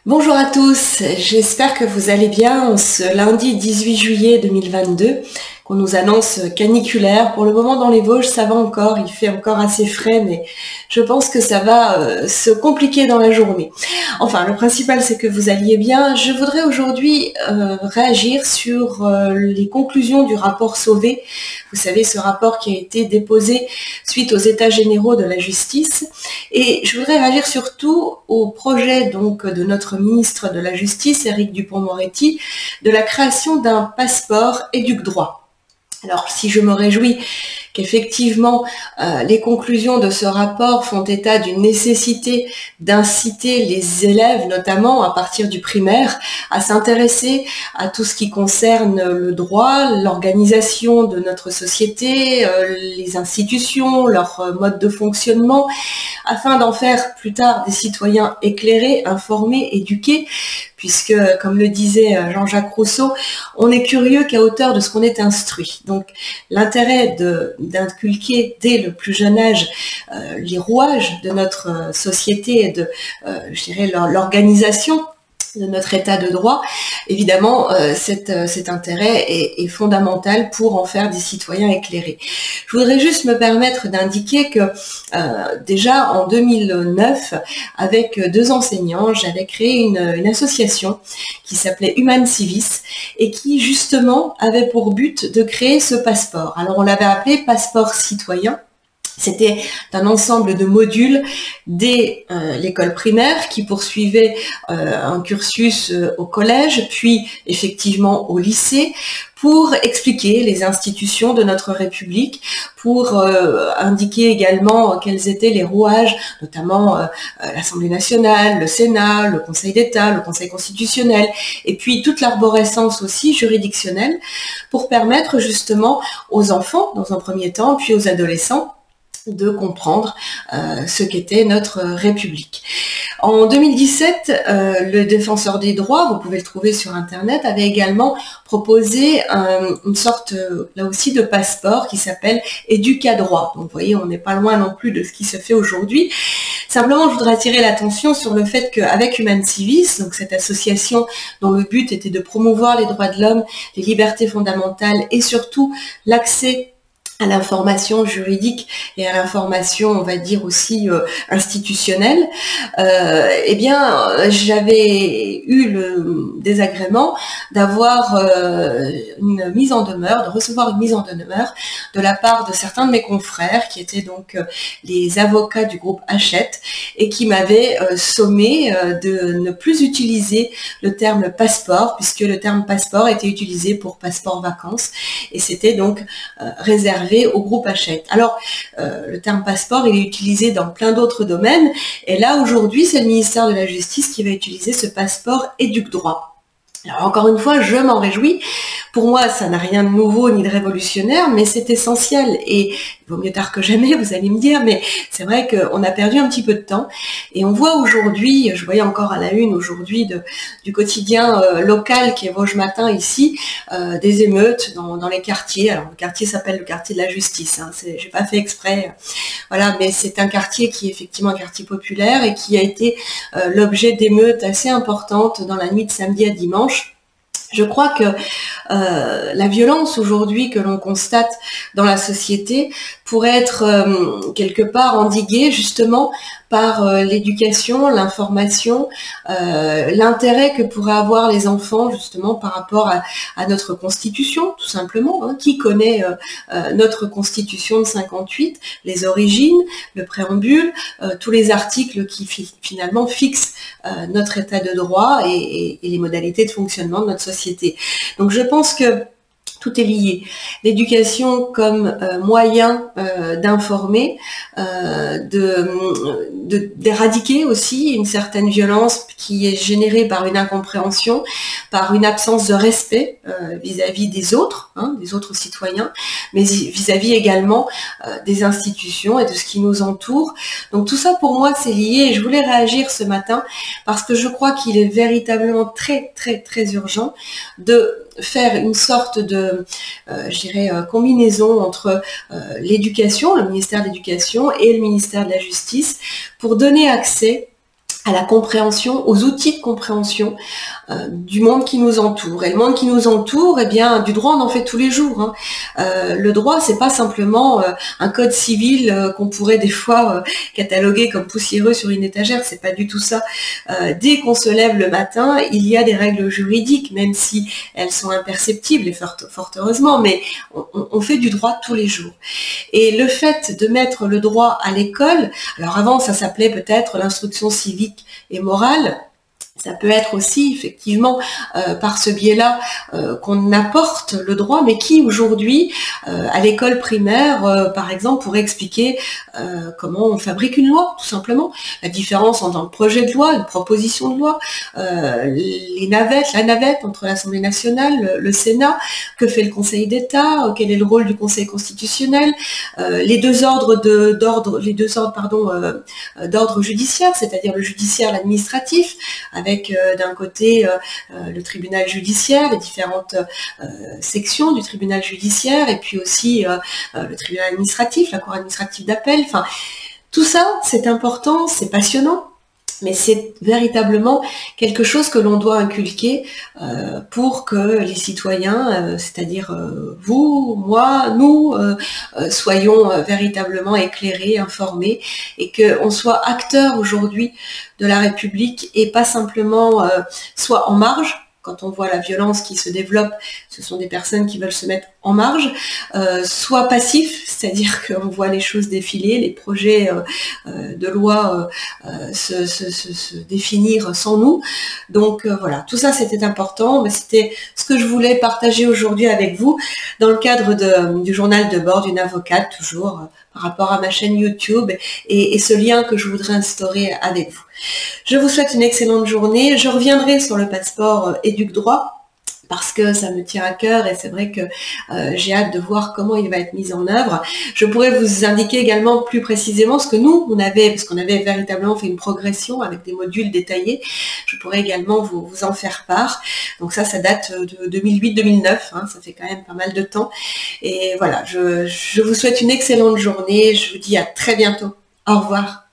Bonjour à tous, j'espère que vous allez bien ce lundi 18 juillet 2022, qu'on nous annonce caniculaire. Pour le moment dans les Vosges, ça va encore, il fait encore assez frais, mais je pense que ça va se compliquer dans la journée. Enfin, le principal c'est que vous alliez bien. Je voudrais aujourd'hui réagir sur les conclusions du rapport Sauvé. Vous savez, ce rapport qui a été déposé suite aux États généraux de la justice. Et je voudrais réagir surtout au projet donc de notre ministre de la Justice, Éric Dupond-Moretti, de la création d'un passeport éduc-droit. Alors, si je me réjouis qu'effectivement les conclusions de ce rapport font état d'une nécessité d'inciter les élèves, notamment à partir du primaire, à s'intéresser à tout ce qui concerne le droit, l'organisation de notre société, les institutions, leur mode de fonctionnement, afin d'en faire plus tard des citoyens éclairés, informés, éduqués, puisque, comme le disait Jean-Jacques Rousseau, on est curieux qu'à hauteur de ce qu'on est instruit. Donc, l'intérêt d'inculquer dès le plus jeune âge les rouages de notre société et de, je dirais, l'organisation de notre état de droit, évidemment, cet intérêt est fondamental pour en faire des citoyens éclairés. Je voudrais juste me permettre d'indiquer que déjà en 2009, avec deux enseignants, j'avais créé une association qui s'appelait Human Civis et qui justement avait pour but de créer ce passeport. Alors on l'avait appelé passeport citoyen. C'était un ensemble de modules dès l'école primaire qui poursuivait un cursus au collège, puis effectivement au lycée, pour expliquer les institutions de notre République, pour indiquer également quels étaient les rouages, notamment l'Assemblée nationale, le Sénat, le Conseil d'État, le Conseil constitutionnel, et puis toute l'arborescence aussi juridictionnelle, pour permettre justement aux enfants, dans un premier temps, puis aux adolescents, de comprendre ce qu'était notre République. En 2017, le défenseur des droits, vous pouvez le trouver sur Internet, avait également proposé une sorte, là aussi, de passeport qui s'appelle Éducadroit. Donc vous voyez, on n'est pas loin non plus de ce qui se fait aujourd'hui. Simplement, je voudrais attirer l'attention sur le fait qu'avec Human Civis, donc cette association dont le but était de promouvoir les droits de l'homme, les libertés fondamentales et surtout l'accès à l'information juridique et à l'information, on va dire aussi institutionnelle, eh bien, j'avais eu le désagrément d'avoir une mise en demeure, de recevoir une mise en demeure de la part de certains de mes confrères qui étaient donc les avocats du groupe Hachette et qui m'avaient sommé de ne plus utiliser le terme passeport puisque le terme passeport était utilisé pour passeport vacances et c'était donc réservé au groupe Hachette. Alors, le terme passeport, il est utilisé dans plein d'autres domaines, et là, aujourd'hui, c'est le ministère de la Justice qui va utiliser ce passeport éduc-droit. Alors, encore une fois, je m'en réjouis. Pour moi, ça n'a rien de nouveau ni de révolutionnaire, mais c'est essentiel. Et il vaut mieux tard que jamais, vous allez me dire, mais c'est vrai qu'on a perdu un petit peu de temps. Et on voit aujourd'hui, je voyais encore à la une aujourd'hui du quotidien local qui est Vosges Matin ici, des émeutes dans les quartiers. Alors, le quartier s'appelle le quartier de la justice. Hein, j'ai pas fait exprès. Voilà, mais c'est un quartier qui est effectivement un quartier populaire et qui a été l'objet d'émeutes assez importantes dans la nuit de samedi à dimanche. Je crois que la violence aujourd'hui que l'on constate dans la société pourrait être quelque part endiguée justement par l'éducation, l'information, l'intérêt que pourraient avoir les enfants justement par rapport à notre constitution, tout simplement. Hein, qui connaît notre constitution de 58, les origines, le préambule, tous les articles qui finalement fixent notre état de droit et les modalités de fonctionnement de notre société. Donc je pense que tout est lié. L'éducation comme moyen d'informer, d'éradiquer aussi une certaine violence qui est générée par une incompréhension, par une absence de respect vis-à-vis des autres citoyens, mais vis-à-vis également des institutions et de ce qui nous entoure. Donc tout ça pour moi c'est lié et je voulais réagir ce matin parce que je crois qu'il est véritablement très très très urgent de faire une sorte de, combinaison entre l'éducation, le ministère de l'Éducation et le ministère de la Justice pour donner accès à la compréhension, aux outils de compréhension du monde qui nous entoure. Et le monde qui nous entoure, eh bien, du droit, on en fait tous les jours. Hein. Le droit, c'est pas simplement un code civil qu'on pourrait des fois cataloguer comme poussiéreux sur une étagère. C'est pas du tout ça. Dès qu'on se lève le matin, il y a des règles juridiques, même si elles sont imperceptibles, et fort heureusement, mais on fait du droit tous les jours. Et le fait de mettre le droit à l'école, alors avant, ça s'appelait peut-être l'instruction civique et morale. Ça peut être aussi effectivement par ce biais-là qu'on apporte le droit, mais qui aujourd'hui, à l'école primaire, par exemple, pourrait expliquer comment on fabrique une loi, tout simplement. La différence entre un projet de loi, une proposition de loi, la navette entre l'Assemblée nationale, le Sénat, que fait le Conseil d'État, quel est le rôle du Conseil constitutionnel, les deux ordres d'ordre judiciaire, c'est-à-dire le judiciaire, l'administratif, avec d'un côté le tribunal judiciaire, les différentes sections du tribunal judiciaire, et puis aussi le tribunal administratif, la cour administrative d'appel. Enfin, tout ça, c'est important, c'est passionnant, mais c'est véritablement quelque chose que l'on doit inculquer pour que les citoyens, c'est-à-dire vous, moi, nous, soyons véritablement éclairés, informés, et qu'on soit acteurs aujourd'hui de la République et pas simplement soit en marge. Quand on voit la violence qui se développe, ce sont des personnes qui veulent se mettre en marge, soit passif, c'est-à-dire qu'on voit les choses défiler, les projets de loi se définir sans nous. Donc voilà, tout ça c'était important, mais c'était ce que je voulais partager aujourd'hui avec vous dans le cadre du journal de bord d'une avocate, toujours par rapport à ma chaîne YouTube et ce lien que je voudrais instaurer avec vous. Je vous souhaite une excellente journée. Je reviendrai sur le passeport Éduc Droit parce que ça me tient à cœur et c'est vrai que j'ai hâte de voir comment il va être mis en œuvre. Je pourrais vous indiquer également plus précisément ce que nous, parce qu'on avait véritablement fait une progression avec des modules détaillés. Je pourrais également vous en faire part. Donc ça date de 2008-2009, hein, ça fait quand même pas mal de temps. Et voilà, je vous souhaite une excellente journée. Je vous dis à très bientôt. Au revoir.